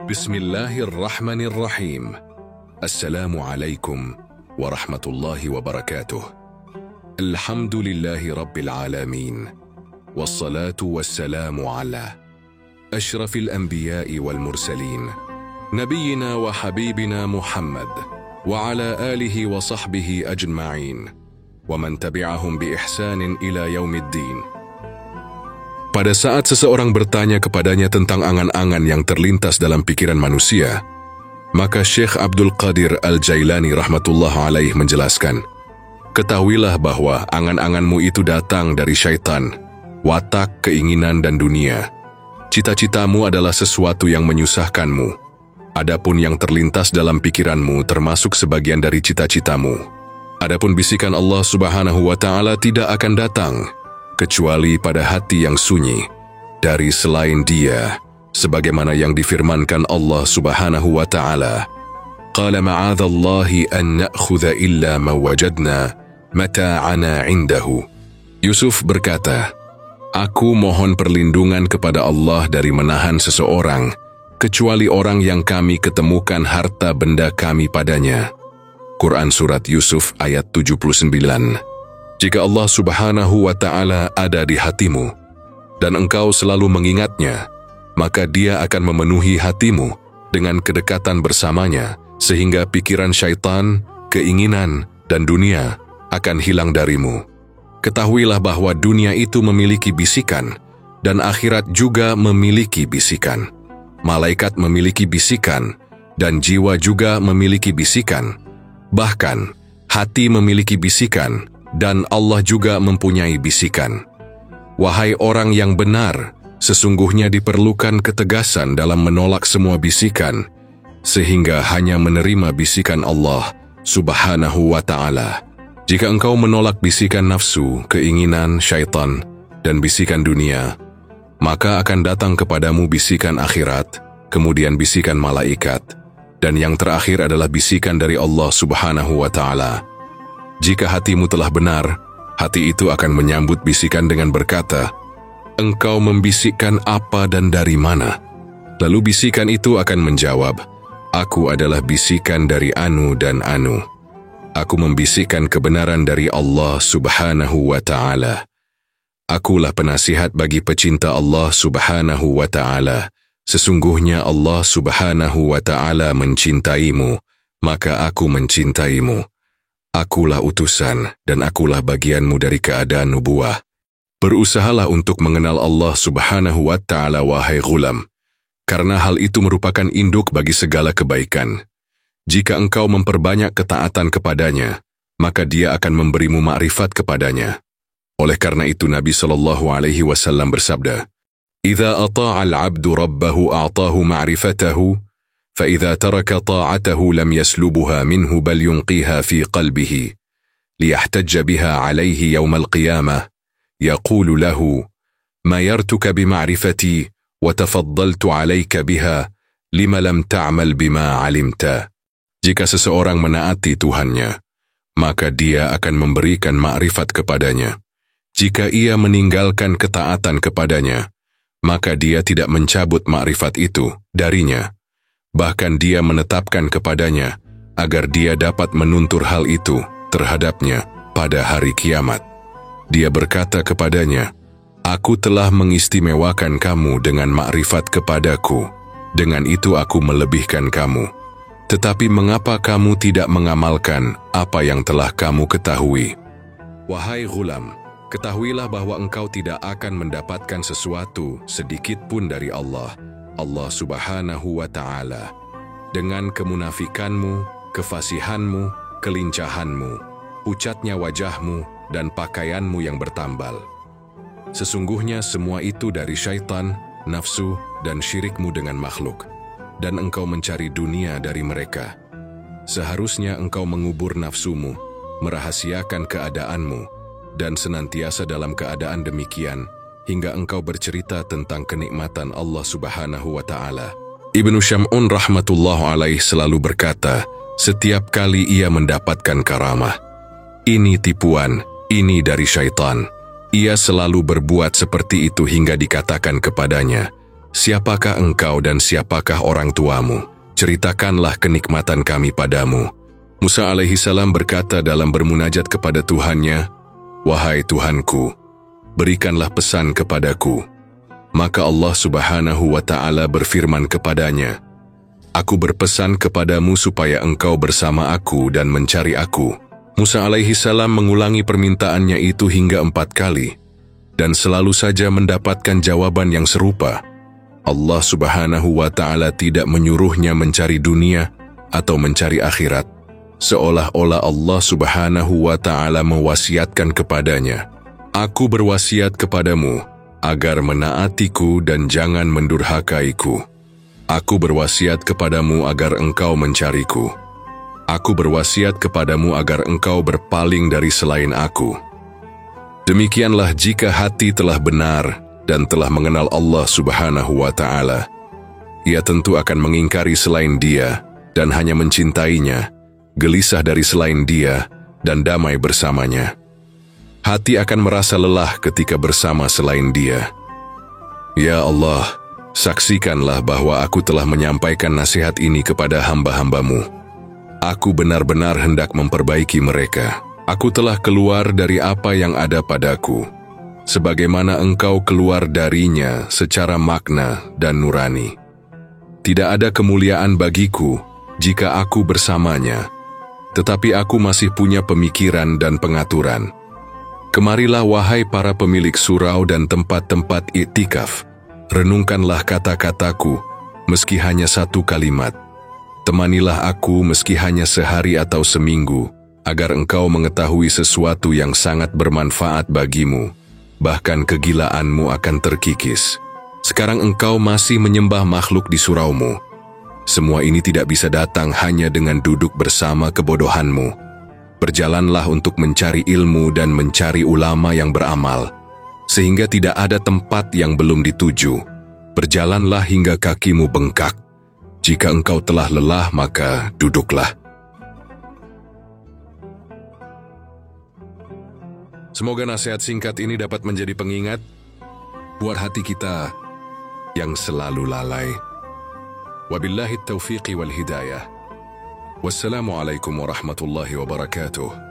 Bismillahirrahmanirrahim. Assalamualaikum warahmatullahi wabarakatuh. Alhamdulillahi rabbil alamin. Wassalatu wassalamu ala ashrafil anbiya'i wal mursalin. Nabiyyina wa habibina Muhammad wa ala alihi wa sahbihi ajma'in. Wa man tabi'ahum bi ihsanin ila yaumiddin. Pada saat seseorang bertanya kepadanya tentang angan-angan yang terlintas dalam pikiran manusia, maka Syekh Abdul Qadir Al-Jailani rahmatullah alaih menjelaskan, ketahuilah bahwa angan-anganmu itu datang dari syaitan, watak, keinginan, dan dunia. Cita-citamu adalah sesuatu yang menyusahkanmu. Adapun yang terlintas dalam pikiranmu termasuk sebagian dari cita-citamu. Adapun bisikan Allah Subhanahu wa Ta'ala tidak akan datang kecuali pada hati yang sunyi dari selain Dia, sebagaimana yang difirmankan Allah Subhanahu wa Ta'ala. Qala ma'adzallahi an na'khudha illa ma wajadna mata'ana 'indahu. Yusuf berkata, aku mohon perlindungan kepada Allah dari menahan seseorang kecuali orang yang kami ketemukan harta benda kami padanya. Quran Surat Yusuf ayat 79. Jika Allah Subhanahu wa Ta'ala ada di hatimu dan engkau selalu mengingatnya, maka Dia akan memenuhi hatimu dengan kedekatan bersamanya sehingga pikiran syaitan, keinginan, dan dunia akan hilang darimu. Ketahuilah bahwa dunia itu memiliki bisikan dan akhirat juga memiliki bisikan. Malaikat memiliki bisikan dan jiwa juga memiliki bisikan. Bahkan hati memiliki bisikan dan Allah juga mempunyai bisikan. Wahai orang yang benar, sesungguhnya diperlukan ketegasan dalam menolak semua bisikan, sehingga hanya menerima bisikan Allah Subhanahu wa Ta'ala. Jika engkau menolak bisikan nafsu, keinginan, syaitan, dan bisikan dunia, maka akan datang kepadamu bisikan akhirat, kemudian bisikan malaikat, dan yang terakhir adalah bisikan dari Allah Subhanahu wa Ta'ala. Jika hatimu telah benar, hati itu akan menyambut bisikan dengan berkata, engkau membisikkan apa dan dari mana? Lalu bisikan itu akan menjawab, aku adalah bisikan dari anu dan anu. Aku membisikkan kebenaran dari Allah Subhanahu wa Ta'ala. Akulah penasihat bagi pecinta Allah Subhanahu wa Ta'ala. Sesungguhnya Allah Subhanahu wa Ta'ala mencintaimu, maka aku mencintaimu. Akulah utusan dan akulah bagianmu dari keadaan nubuah. Berusahalah untuk mengenal Allah Subhanahu wa Ta'ala, wahai ghulam, karena hal itu merupakan induk bagi segala kebaikan. Jika engkau memperbanyak ketaatan kepadanya, maka Dia akan memberimu ma'rifat kepadanya. Oleh karena itu Nabi SAW bersabda, "Idza ata'a al-'abdu rabbahu a'tahu ma'rifatahu, فإذا ترك طاعته لم يسلبها منه بل ينقيها في قلبه ليحتج بها عليه يوم القيامة يقول له ما يرتك بمعرفتي وتفضلت عليك بها لما لم تعمل بما علمت." Jika seseorang menaati Tuhannya, maka Dia akan memberikan makrifat kepadanya. Jika ia meninggalkan ketaatan kepadanya, maka Dia tidak mencabut makrifat itu darinya. Bahkan Dia menetapkan kepadanya agar dia dapat menuntur hal itu terhadapnya pada hari kiamat. Dia berkata kepadanya, aku telah mengistimewakan kamu dengan makrifat kepadaku, dengan itu aku melebihkan kamu. Tetapi mengapa kamu tidak mengamalkan apa yang telah kamu ketahui? Wahai ghulam, ketahuilah bahwa engkau tidak akan mendapatkan sesuatu sedikit pun dari Allah Subhanahu wa Ta'ala dengan kemunafikanmu, kefasihanmu, kelincahanmu, pucatnya wajahmu, dan pakaianmu yang bertambal. Sesungguhnya semua itu dari syaitan, nafsu, dan syirikmu dengan makhluk, dan engkau mencari dunia dari mereka. Seharusnya engkau mengubur nafsumu, merahasiakan keadaanmu, dan senantiasa dalam keadaan demikian, hingga engkau bercerita tentang kenikmatan Allah Subhanahu wa Ta'ala. Ibnu Syam'un rahmatullah alaih selalu berkata, setiap kali ia mendapatkan karamah, ini tipuan, ini dari syaitan. Ia selalu berbuat seperti itu hingga dikatakan kepadanya, siapakah engkau dan siapakah orang tuamu? Ceritakanlah kenikmatan kami padamu. Musa alaihi salam berkata dalam bermunajat kepada Tuhannya, "Wahai Tuhanku, berikanlah pesan kepadaku." Maka Allah Subhanahu wa Ta'ala berfirman kepadanya, "Aku berpesan kepadamu supaya engkau bersama aku dan mencari aku." Musa alaihi salam mengulangi permintaannya itu hingga 4 kali, dan selalu saja mendapatkan jawaban yang serupa. Allah Subhanahu wa Ta'ala tidak menyuruhnya mencari dunia atau mencari akhirat, seolah-olah Allah Subhanahu wa Ta'ala mewasiatkan kepadanya, "Aku berwasiat kepadamu agar menaatiku dan jangan mendurhakaiku. Aku berwasiat kepadamu agar engkau mencariku. Aku berwasiat kepadamu agar engkau berpaling dari selain aku." Demikianlah jika hati telah benar dan telah mengenal Allah Subhanahu wa Ta'ala, ia tentu akan mengingkari selain Dia dan hanya mencintainya, gelisah dari selain Dia dan damai bersamanya. Hati akan merasa lelah ketika bersama selain Dia. Ya Allah, saksikanlah bahwa aku telah menyampaikan nasihat ini kepada hamba-hambamu. Aku benar-benar hendak memperbaiki mereka. Aku telah keluar dari apa yang ada padaku, sebagaimana engkau keluar darinya secara makna dan nurani. Tidak ada kemuliaan bagiku jika aku bersamanya, tetapi aku masih punya pemikiran dan pengaturan. Kemarilah wahai para pemilik surau dan tempat-tempat iktikaf, renungkanlah kata-kataku meski hanya 1 kalimat. Temanilah aku meski hanya sehari atau seminggu, agar engkau mengetahui sesuatu yang sangat bermanfaat bagimu. Bahkan kegilaanmu akan terkikis. Sekarang engkau masih menyembah makhluk di suraumu. Semua ini tidak bisa datang hanya dengan duduk bersama kebodohanmu. Berjalanlah untuk mencari ilmu dan mencari ulama yang beramal, sehingga tidak ada tempat yang belum dituju. Berjalanlah hingga kakimu bengkak. Jika engkau telah lelah, maka duduklah. Semoga nasihat singkat ini dapat menjadi pengingat buat hati kita yang selalu lalai. Wabillahi taufiqi wal hidayah. Wassalamualaikum warahmatullahi wabarakatuh.